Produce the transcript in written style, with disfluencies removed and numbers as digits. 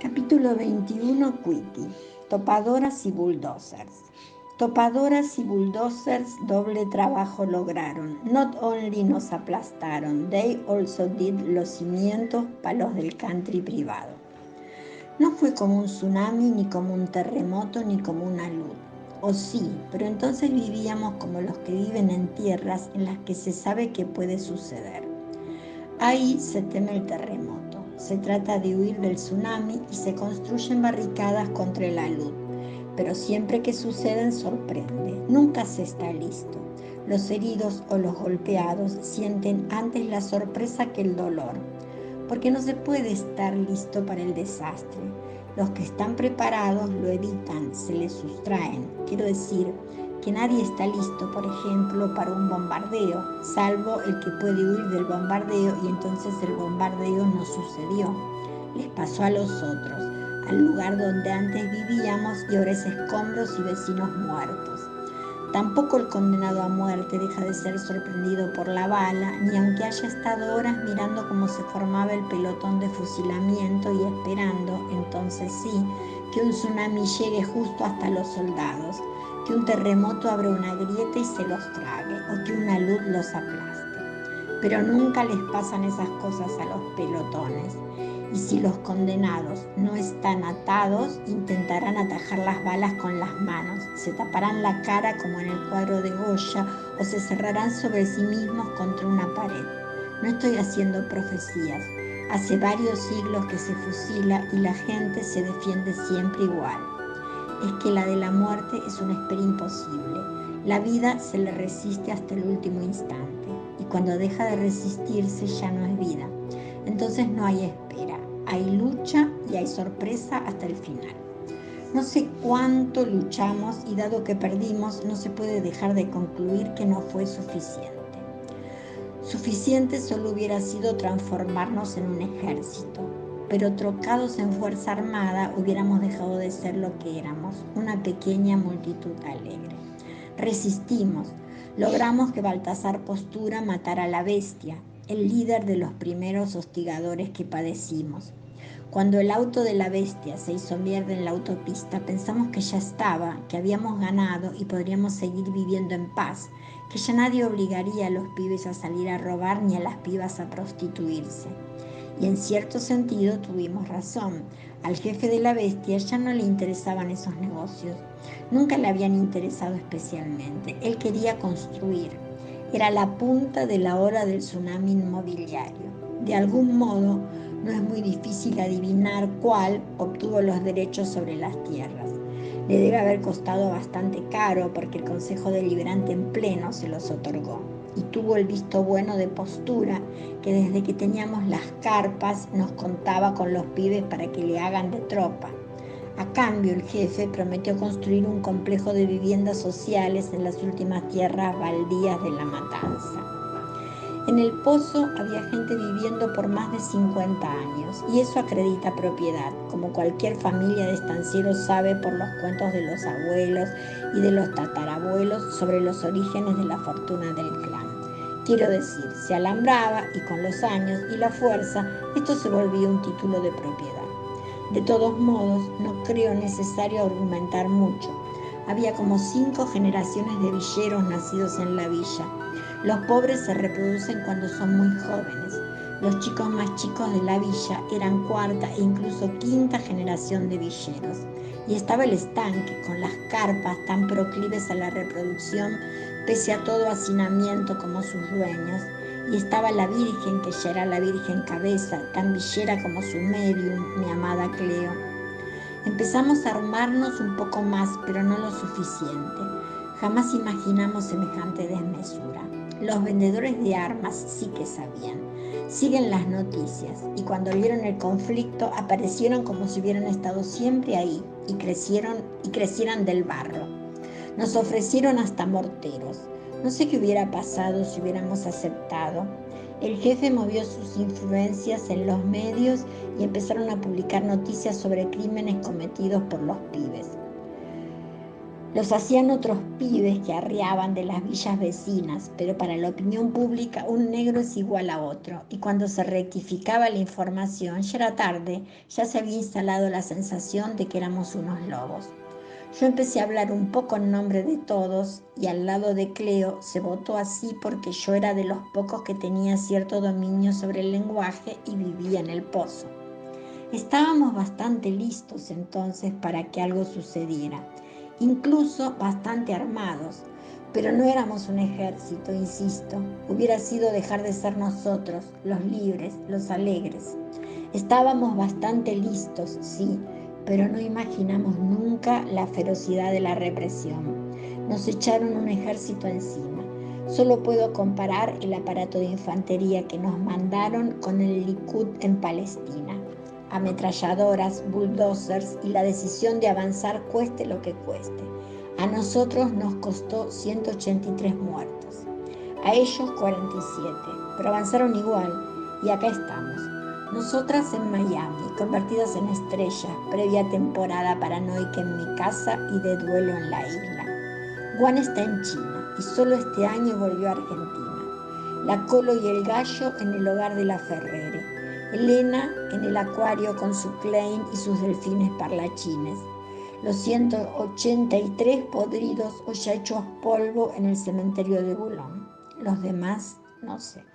Capítulo 21. Quickie. Topadoras y bulldozers. Topadoras y bulldozers doble trabajo lograron. Not only nos aplastaron, they also did los cimientos para los del country privado. No fue como un tsunami, ni como un terremoto, ni como una luz. O sí, pero entonces vivíamos como los que viven en tierras en las que se sabe que puede suceder. Ahí se teme el terremoto. Se trata de huir del tsunami y se construyen barricadas contra la luz. Pero siempre que suceden sorprende. Nunca se está listo. Los heridos o los golpeados sienten antes la sorpresa que el dolor. Porque no se puede estar listo para el desastre. Los que están preparados lo evitan, se les sustraen. Quiero decir, que nadie está listo, por ejemplo, para un bombardeo, salvo el que puede huir del bombardeo y entonces el bombardeo no sucedió. Les pasó a los otros, al lugar donde antes vivíamos y ahora es escombros y vecinos muertos. Tampoco el condenado a muerte deja de ser sorprendido por la bala, ni aunque haya estado horas mirando cómo se formaba el pelotón de fusilamiento y esperando, entonces sí, que un tsunami llegue justo hasta los soldados, que un terremoto abra una grieta y se los trague, o que una luz los aplaste. Pero nunca les pasan esas cosas a los pelotones. Y si los condenados no están atados, intentarán atajar las balas con las manos, se taparán la cara como en el cuadro de Goya o se cerrarán sobre sí mismos contra una pared. No estoy haciendo profecías. Hace varios siglos que se fusila y la gente se defiende siempre igual. Es que la de la muerte es una espera imposible. La vida se le resiste hasta el último instante y cuando deja de resistirse ya no es vida. Entonces no hay espera, hay lucha y hay sorpresa hasta el final. No sé cuánto luchamos y dado que perdimos no se puede dejar de concluir que no fue suficiente. Suficiente solo hubiera sido transformarnos en un ejército, pero trocados en fuerza armada hubiéramos dejado de ser lo que éramos, una pequeña multitud alegre. Resistimos, logramos que Baltasar Postura matara a la bestia, el líder de los primeros hostigadores que padecimos. Cuando el auto de la bestia se hizo mierda en la autopista, pensamos que ya estaba, que habíamos ganado y podríamos seguir viviendo en paz, que ya nadie obligaría a los pibes a salir a robar ni a las pibas a prostituirse. Y en cierto sentido tuvimos razón. Al jefe de la bestia ya no le interesaban esos negocios. Nunca le habían interesado especialmente. Él quería construir. Era la punta de la hora del tsunami inmobiliario. De algún modo, no es muy difícil adivinar cuál obtuvo los derechos sobre las tierras. Le debe haber costado bastante caro porque el Consejo Deliberante en pleno se los otorgó. Y tuvo el visto bueno de Postura, que desde que teníamos las carpas nos contaba con los pibes para que le hagan de tropa. A cambio, el jefe prometió construir un complejo de viviendas sociales en las últimas tierras baldías de La Matanza. En el pozo había gente viviendo por más de 50 años y eso acredita propiedad, como cualquier familia de estancieros sabe por los cuentos de los abuelos y de los tatarabuelos sobre los orígenes de la fortuna del clan. Quiero decir, se alambraba y con los años y la fuerza esto se volvía un título de propiedad. De todos modos, no creo necesario argumentar mucho. Había como 5 generaciones de villeros nacidos en la villa. Los pobres se reproducen cuando son muy jóvenes. Los chicos más chicos de la villa eran cuarta e incluso quinta generación de villeros. Y estaba el estanque con las carpas tan proclives a la reproducción, pese a todo hacinamiento como sus dueños. Y estaba la Virgen, que ya era la Virgen Cabeza, tan villera como su medium, mi amada Cleo. Empezamos a armarnos un poco más, pero no lo suficiente. Jamás imaginamos semejante desmesura. Los vendedores de armas sí que sabían. Siguen las noticias y cuando vieron el conflicto aparecieron como si hubieran estado siempre ahí y crecieran del barro. Nos ofrecieron hasta morteros. No sé qué hubiera pasado si hubiéramos aceptado. El jefe movió sus influencias en los medios y empezaron a publicar noticias sobre crímenes cometidos por los pibes. Los hacían otros pibes que arriaban de las villas vecinas, pero para la opinión pública un negro es igual a otro, y cuando se rectificaba la información ya era tarde, ya se había instalado la sensación de que éramos unos lobos. Yo empecé a hablar un poco en nombre de todos y al lado de Cleo se votó así porque yo era de los pocos que tenía cierto dominio sobre el lenguaje y vivía en el pozo. Estábamos bastante listos entonces para que algo sucediera, incluso bastante armados, pero no éramos un ejército, insisto. Hubiera sido dejar de ser nosotros, los libres, los alegres. Estábamos bastante listos, sí, pero no imaginamos nunca la ferocidad de la represión. Nos echaron un ejército encima. Solo puedo comparar el aparato de infantería que nos mandaron con el Likud en Palestina. Ametralladoras, bulldozers y la decisión de avanzar cueste lo que cueste. A nosotros nos costó 183 muertos. A ellos 47, pero avanzaron igual y acá estamos. Nosotras en Miami, convertidas en estrellas, previa temporada paranoica en mi casa y de duelo en la isla. Juan está en China y solo este año volvió a Argentina. La Colo y el Gallo en el hogar de la Ferrere. Elena en el acuario con su Klein y sus delfines parlachines. Los 183 podridos o ya hechos polvo en el cementerio de Boulogne. Los demás, no sé.